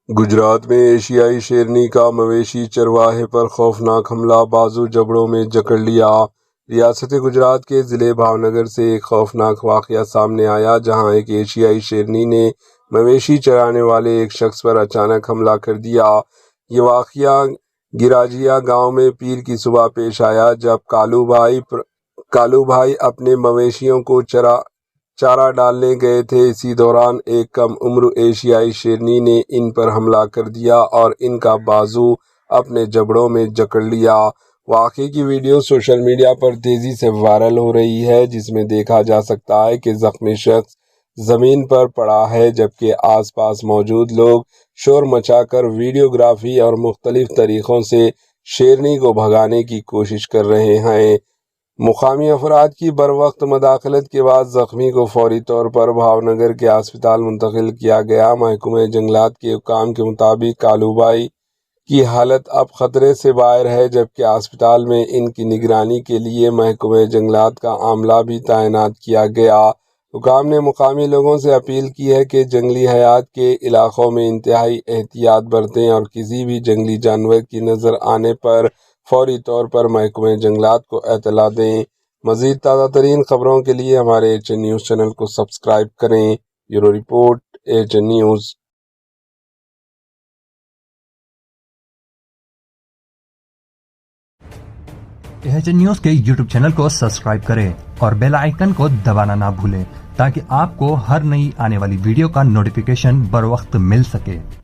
گجرات میں ایشیائی شیرنی کا مویشی چرواہے پر خوفناک حملہ، بازو جبڑوں میں جکڑ لیا۔ ریاست گجرات کے ضلع بھاونگر سے ایک خوفناک واقعہ سامنے آیا، جہاں ایک ایشیائی شیرنی نے مویشی چرانے والے ایک شخص پر اچانک حملہ کر دیا۔ یہ واقعہ گراجیا گاؤں میں پیر کی صبح پیش آیا، جب کالو بھائی اپنے مویشیوں کو چارہ ڈالنے گئے تھے۔ اسی دوران ایک کم عمر ایشیائی شیرنی نے ان پر حملہ کر دیا اور ان کا بازو اپنے جبڑوں میں جکڑ لیا۔ واقعے کی ویڈیو سوشل میڈیا پر تیزی سے وائرل ہو رہی ہے، جس میں دیکھا جا سکتا ہے کہ زخمی شخص زمین پر پڑا ہے، جبکہ آس پاس موجود لوگ شور مچا کر ویڈیوگرافی اور مختلف طریقوں سے شیرنی کو بھگانے کی کوشش کر رہے ہیں۔ مقامی افراد کی بروقت مداخلت کے بعد زخمی کو فوری طور پر بھاونگر کے ہسپتال منتقل کیا گیا۔ محکمہ جنگلات کے حکام کے مطابق کالو بھائی کی حالت اب خطرے سے باہر ہے، جبکہ ہسپتال میں ان کی نگرانی کے لیے محکمہ جنگلات کا عملہ بھی تعینات کیا گیا۔ حکام نے مقامی لوگوں سے اپیل کی ہے کہ جنگلی حیات کے علاقوں میں انتہائی احتیاط برتیں اور کسی بھی جنگلی جانور کی نظر آنے پر فوری طور پر محکمہ جنگلات کو اطلاع دیں۔ مزید تازہ ترین خبروں کے لیے ہمارے ایچ این نیوز چینل کو سبسکرائب کریں۔ Bureau report, H N news. H N news کے یوٹیوب چینل کو سبسکرائب کریں اور بیل آئیکن کو دبانا نہ بھولیں تاکہ آپ کو ہر نئی آنے والی ویڈیو کا نوٹیفیکیشن بر وقت مل سکے۔